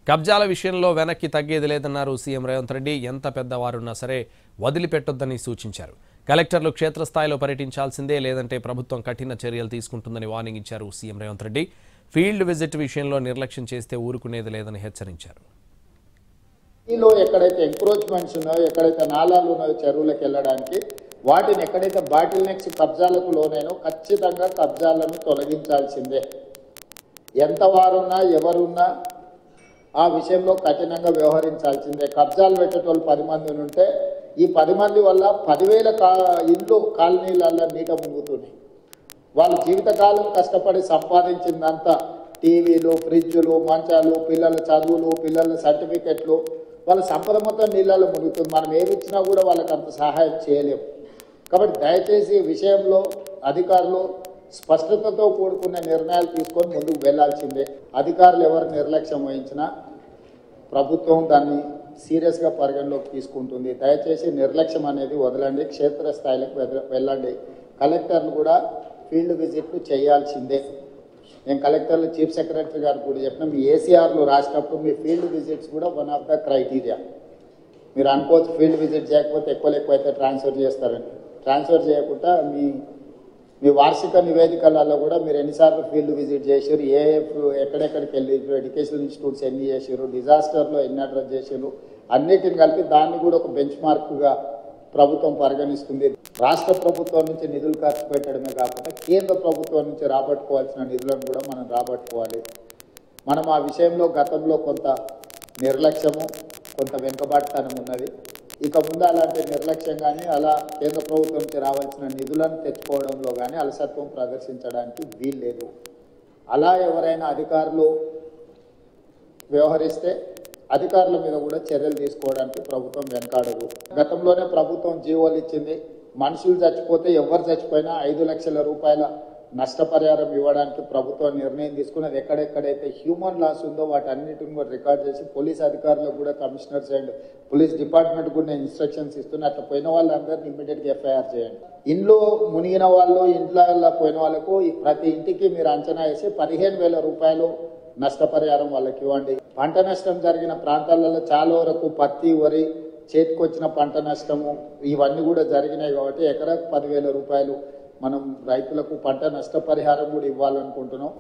కబ్జాల విషయంలో వెనక్కి తగ్గేది లేదన్నారు సీఎం రేవంత్ రెడ్డి. ఎంత పెద్దవారున్నా సరే వదిలిపెట్టొద్దని సూచించారు. కలెక్టర్లు క్షేత్రస్థాయిలో పర్యటించాల్సిందే, లేదంటే ప్రభుత్వం కఠిన చర్యలు తీసుకుంటుందని వార్నింగ్ ఇచ్చారు CM Revanth Reddy. Field visit విషయంలో నిర్లక్ష్యం చేస్తే ఊరుకునేది లేదని హెచ్చరించారు. ఎక్కడైతే ఎంక్రోచ్మెంట్స్ ఉన్నాయో, ఎక్కడైతే నాలాలు ఉన్నాయో చెరువులకు వెళ్ళడానికి, వాటిని ఎక్కడైతే బాటిల్ నెక్స్ కబ్జాలకు లోనైనో ఖచ్చితంగా కబ్జాలను తొలగించాల్సిందే. ఎంత వారున్నా ఎవరున్నా ఆ విషయంలో కఠినంగా వ్యవహరించాల్సిందే. కబ్జాలు పెట్టేటోళ్ళు 10 మంది ఉంటే ఈ 10 మంది వల్ల 10,000 ఇళ్ళు కాలనీలలో నీట మునుగుతున్నాయి. వాళ్ళ జీవితకాలం కష్టపడి సంపాదించిందంతా టీవీలు, ఫ్రిడ్జులు, మంచాలు, పిల్లల చదువులు, పిల్లల సర్టిఫికెట్లు, వాళ్ళ సంపద మొత్తం నీళ్ళలో మునుగుతుంది. మనం ఏమి ఇచ్చినా కూడా వాళ్ళకి అంత సహాయం చేయలేము. కాబట్టి దయచేసి ఈ విషయంలో అధికారులు స్పష్టతతో కూడుకున్న నిర్ణయాలు తీసుకొని ముందుకు వెళ్లాల్సిందే. అధికారులు ఎవరు నిర్లక్ష్యం వహించినా ప్రభుత్వం దాన్ని సీరియస్గా పరిగణలోకి తీసుకుంటుంది. దయచేసి నిర్లక్ష్యం అనేది వదలండి, క్షేత్రస్థాయిలకు వెళ్ళండి. కలెక్టర్లు కూడా ఫీల్డ్ విజిట్లు చేయాల్సిందే. నేను కలెక్టర్లు, చీఫ్ సెక్రటరీ గారు కూడా చెప్పిన, మీ ఏసీఆర్లు రాసినప్పుడు మీ ఫీల్డ్ విజిట్స్ కూడా వన్ ఆఫ్ ద క్రైటీరియా. మీరు అనుకోవచ్చు ఫీల్డ్ విజిట్ చేయకపోతే ఎక్కువైతే ట్రాన్స్ఫర్ చేస్తారని. ట్రాన్స్ఫర్ చేయకుండా మీ వార్షిక నివేదికలలో కూడా మీరు ఎన్నిసార్లు ఫీల్డ్ విజిట్ చేసారు, ఎక్కడెక్కడికి వెళ్ళి, ఎడ్యుకేషన్ ఇన్స్టిట్యూట్స్ ఎన్ని చేసారు, డిజాస్టర్లో ఎన్ని అడ్రస్ చేసారు, అన్నిటిని కలిపి దాన్ని కూడా ఒక బెంచ్ మార్క్గా ప్రభుత్వం పరిగణిస్తుంది. రాష్ట్ర ప్రభుత్వం నుంచి నిధులు ఖర్చు పెట్టడమే కాకుండా కేంద్ర ప్రభుత్వం నుంచి రాబట్టుకోవాల్సిన నిధులను కూడా మనం రాబట్టుకోవాలి. మనం ఆ విషయంలో గతంలో కొంత నిర్లక్ష్యము, కొంత వెనుకబాటుతనం ఉన్నది. ఇక ముందు అలాంటి నిర్లక్ష్యం కానీ, అలా కేంద్ర ప్రభుత్వం నుంచి రావాల్సిన నిధులను తెచ్చుకోవడంలో కానీ అలసత్వం ప్రదర్శించడానికి వీల్లేదు. అలా ఎవరైనా అధికారులు వ్యవహరిస్తే అధికారుల మీద కూడా చర్యలు తీసుకోవడానికి ప్రభుత్వం వెనకాడదు. గతంలోనే ప్రభుత్వం జీవోలు ఇచ్చింది. మనుషులు చచ్చిపోతే, ఎవరు చచ్చిపోయినా 5 లక్షల రూపాయల నష్టపరిహారం ఇవ్వడానికి ప్రభుత్వం నిర్ణయం తీసుకున్నది. ఎక్కడెక్కడైతే హ్యూమన్ లాస్ ఉందో వాటన్నిటిని కూడా రికార్డ్ చేసి పోలీస్ అధికారులకు కూడా, కమిషనర్స్ అండ్ పోలీస్ డిపార్ట్మెంట్ కూడా ఇన్స్ట్రక్షన్స్ ఇస్తున్నా. అట్లా పోయిన వాళ్ళందరినీ ఇమ్మీడియట్గా ఎఫ్ఐఆర్ చేయండి. ఇంట్లో మునిగిన వాళ్ళు, ఇంట్లో పోయిన వాళ్ళకు ప్రతి ఇంటికి మీరు అంచనా వేసి 15,000 రూపాయలు నష్టపరిహారం వాళ్ళకి ఇవ్వండి. పంట నష్టం జరిగిన ప్రాంతాలలో చాలా వరకు పత్తి, వరి, చేతికొచ్చిన పంట నష్టము ఇవన్నీ కూడా జరిగినాయి. కాబట్టి ఎకరాకు 10,000 రూపాయలు మనం రైతులకు పంట నష్టపరిహారం కూడా ఇవ్వాలనుకుంటున్నాం.